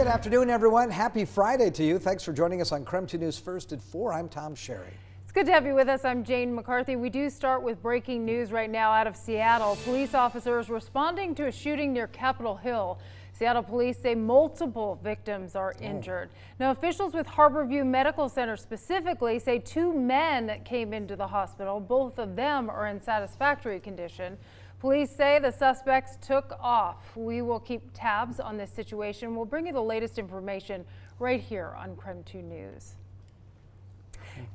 Good afternoon, everyone. Happy Friday to you. Thanks for joining us on KREM 2 News First at 4. I'm Tom Sherry. It's good to have you with us. I'm Jane McCarthy. We do start with breaking news right now out of Seattle. Police officers responding to a shooting near Capitol Hill. Seattle police say multiple victims are injured. Now, officials with Harborview Medical Center specifically say 2 men came into the hospital. Both of them are in satisfactory condition. Police say the suspects took off. We will keep tabs on this situation. We'll bring you the latest information right here on KREM 2 News.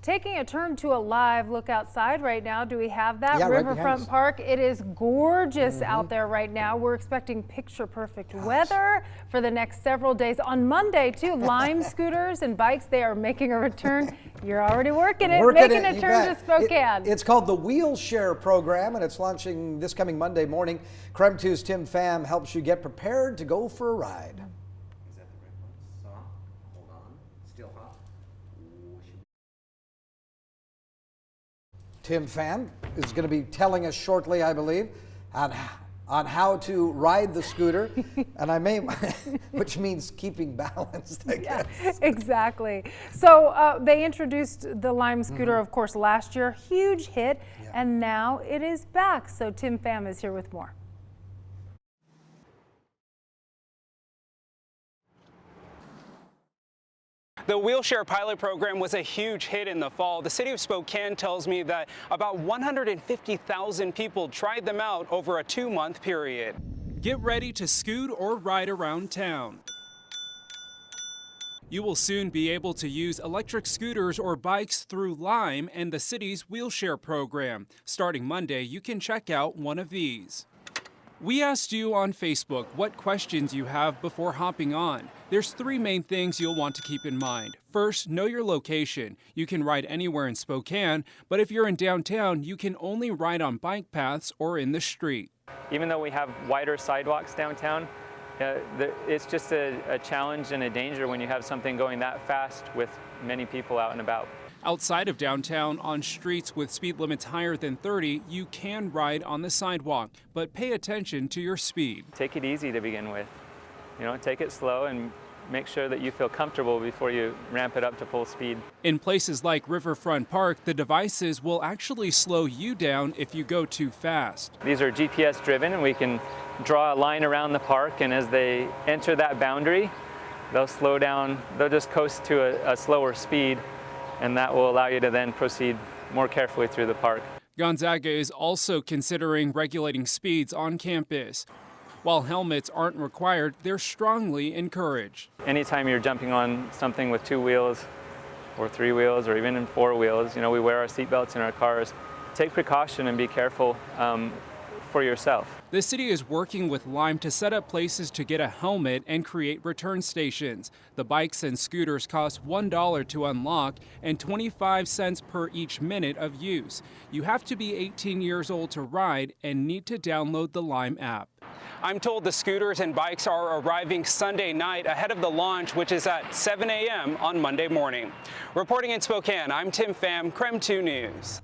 Taking a turn to a live look outside right now. Do we have that? Yeah, Riverfront right Park. It is gorgeous out there right now. We're expecting picture perfect weather for the next several days. On Monday too, Lime scooters and bikes, they are making a return. You're already working it, making a turn to Spokane. It's called the Wheel Share program, and it's launching this coming Monday morning. KREM 2's Tim Pham helps you get prepared to go for a ride. Is that the right one? Soft. Hold on. Still hot. Tim Pham is going to be telling us shortly, I believe, on how to ride the scooter, and which means keeping balanced, I guess. Yeah, exactly. So they introduced the Lime scooter, of course, last year. Huge hit, and now it is back. So Tim Pham is here with more. The Wheelshare pilot program was a huge hit in the fall. The city of Spokane tells me that about 150,000 people tried them out over a 2-month period. Get ready to scoot or ride around town. You will soon be able to use electric scooters or bikes through Lime and the city's Wheelshare program. Starting Monday, you can check out one of these. We asked you on Facebook what questions you have before hopping on. There's 3 main things you'll want to keep in mind. First, know your location. You can ride anywhere in Spokane, but if you're in downtown, you can only ride on bike paths or in the street. Even though we have wider sidewalks downtown, it's just a challenge and a danger when you have something going that fast with many people out and about. Outside of downtown, on streets with speed limits higher than 30, you can ride on the sidewalk, but pay attention to your speed. Take it easy to begin with. Take it slow and make sure that you feel comfortable before you ramp it up to full speed. In places like Riverfront Park, the devices will actually slow you down if you go too fast. These are GPS driven, and we can draw a line around the park, and as they enter that boundary, they'll slow down. They'll just coast to a slower speed, and that will allow you to then proceed more carefully through the park. Gonzaga is also considering regulating speeds on campus. While helmets aren't required, they're strongly encouraged. Anytime you're jumping on something with 2 wheels or 3 wheels or even in 4 wheels, we wear our seatbelts in our cars. Take precaution and be careful for yourself. The city is working with Lime to set up places to get a helmet and create return stations. The bikes and scooters cost $1 to unlock and 25 cents per each minute of use. You have to be 18 years old to ride and need to download the Lime app. I'm told the scooters and bikes are arriving Sunday night ahead of the launch, which is at 7 a.m. on Monday morning. Reporting in Spokane, I'm Tim Pham, KREM 2 News.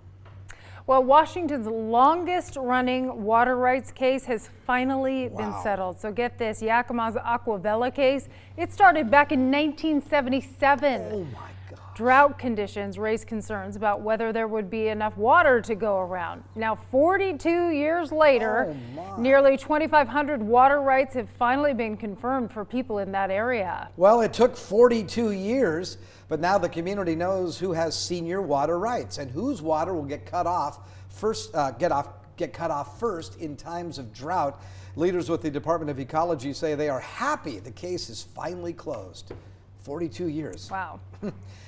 Well, Washington's longest running water rights case has finally been settled. So get this, Yakima's Aquavella case, it started back in 1977. Oh my God. Drought conditions raised concerns about whether there would be enough water to go around. Now, 42 years later, nearly 2,500 water rights have finally been confirmed for people in that area. Well, it took 42 years, but now the community knows who has senior water rights and whose water will get cut off first, get cut off first in times of drought. Leaders with the Department of Ecology say they are happy the case is finally closed. 42 years. Wow.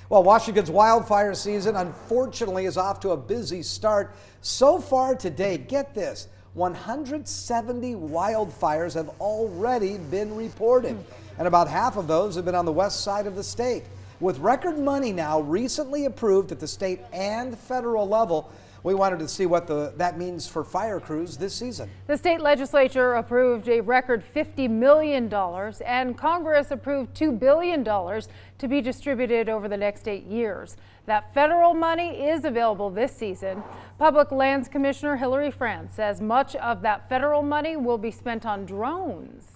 Well, Washington's wildfire season, unfortunately, is off to a busy start. So far today, get this, 170 wildfires have already been reported, and about half of those have been on the west side of the state. With record money now recently approved at the state and federal level, we wanted to see what that means for fire crews this season. The state legislature approved a record $50 million, and Congress approved $2 billion to be distributed over the next 8 years. That federal money is available this season. Public Lands Commissioner Hillary France says much of that federal money will be spent on drones.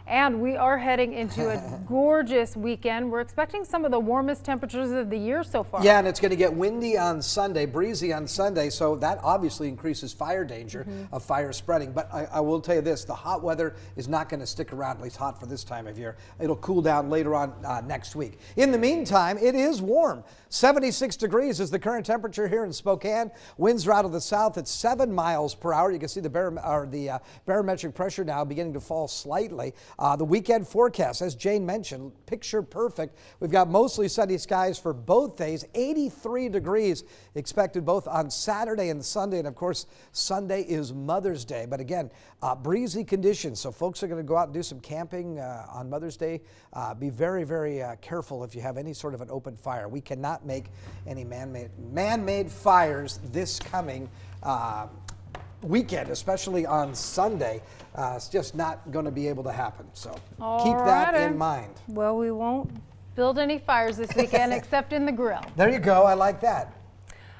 And we are heading into a gorgeous weekend. We're expecting some of the warmest temperatures of the year so far. Yeah, and it's going to get windy on Sunday, breezy on Sunday, so that obviously increases fire danger of fire spreading. But I will tell you this, the hot weather is not going to stick around, at least hot for this time of year. It'll cool down later on next week. In the meantime, it is warm. 76 degrees is the current temperature here in Spokane. Winds are out of the south at 7 miles per hour. You can see the barometric pressure now beginning to fall slightly. The weekend forecast, as Jane mentioned, picture perfect. We've got mostly sunny skies for both days. 83 degrees expected both on Saturday and Sunday. And of course, Sunday is Mother's Day. But again, breezy conditions. So folks are going to go out and do some camping on Mother's Day. Be very, very careful if you have any sort of an open fire. We cannot make any man-made fires this coming weekend, especially on Sunday. It's just not going to be able to happen. So keep that in mind. Well, we won't build any fires this weekend except in the grill. There you go. I like that.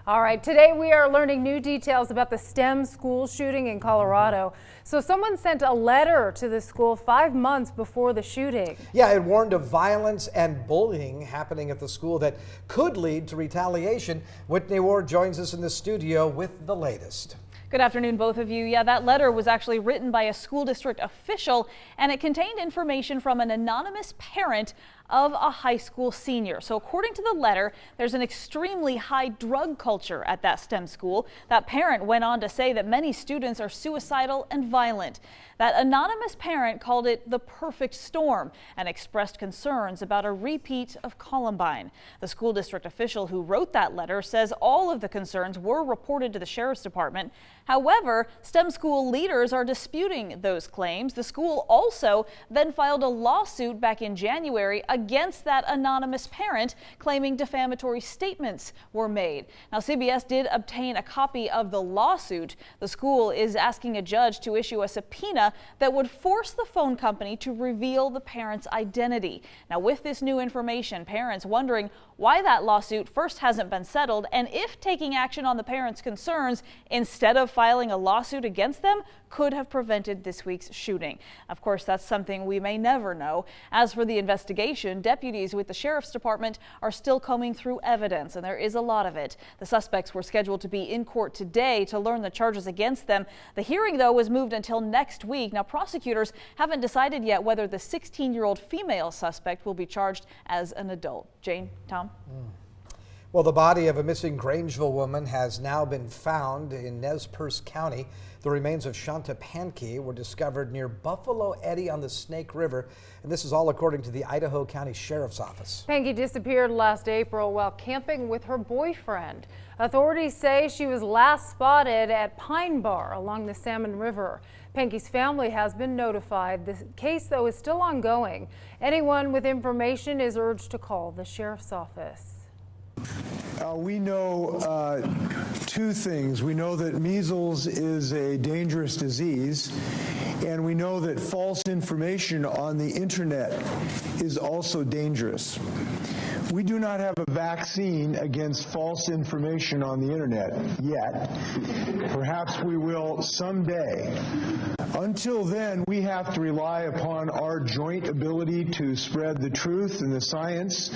All right, today we are learning new details about the STEM school shooting in Colorado. So someone sent a letter to the school 5 months before the shooting. Yeah, it warned of violence and bullying happening at the school that could lead to retaliation. Whitney Ward joins us in the studio with the latest. Good afternoon, both of you. Yeah, that letter was actually written by a school district official, and it contained information from an anonymous parent of a high school senior. So according to the letter, there's an extremely high drug culture at that STEM school. That parent went on to say that many students are suicidal and violent. That anonymous parent called it the perfect storm and expressed concerns about a repeat of Columbine. The school district official who wrote that letter says all of the concerns were reported to the sheriff's department. However, STEM school leaders are disputing those claims. The school also then filed a lawsuit back in January against that anonymous parent, claiming defamatory statements were made. Now, CBS did obtain a copy of the lawsuit. The school is asking a judge to issue a subpoena that would force the phone company to reveal the parent's identity. Now, with this new information, parents wondering why that lawsuit first hasn't been settled and if taking action on the parents' concerns instead of filing a lawsuit against them could have prevented this week's shooting. Of course, that's something we may never know. As for the investigation, deputies with the sheriff's department are still combing through evidence, and there is a lot of it. The suspects were scheduled to be in court today to learn the charges against them. The hearing, though, was moved until next week. Now, prosecutors haven't decided yet whether the 16-year-old female suspect will be charged as an adult. Jane, Tom? Well, the body of a missing Grangeville woman has now been found in Nez Perce County. The remains of Shanta Pankey were discovered near Buffalo Eddy on the Snake River, and this is all according to the Idaho County Sheriff's Office. Pankey disappeared last April while camping with her boyfriend. Authorities say she was last spotted at Pine Bar along the Salmon River. Pankey's family has been notified. The case, though, is still ongoing. Anyone with information is urged to call the Sheriff's Office. We know two things. We know that measles is a dangerous disease, and we know that false information on the internet is also dangerous. We do not have a vaccine against false information on the internet yet. Perhaps we will someday. Until then, we have to rely upon our joint ability to spread the truth and the science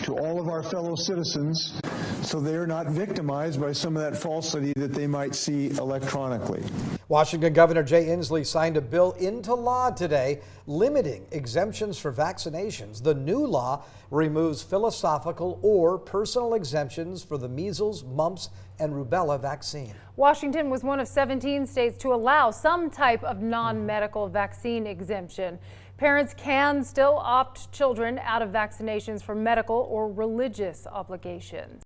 to all of our fellow citizens so they are not victimized by some of that falsity that they might see electronically. Washington Governor Jay Inslee signed a bill into law today limiting exemptions for vaccinations. The new law removes philosophical or personal exemptions for the measles, mumps, and rubella vaccine. Washington was one of 17 states to allow some type of non-medical vaccine exemption. Parents can still opt children out of vaccinations for medical or religious obligations.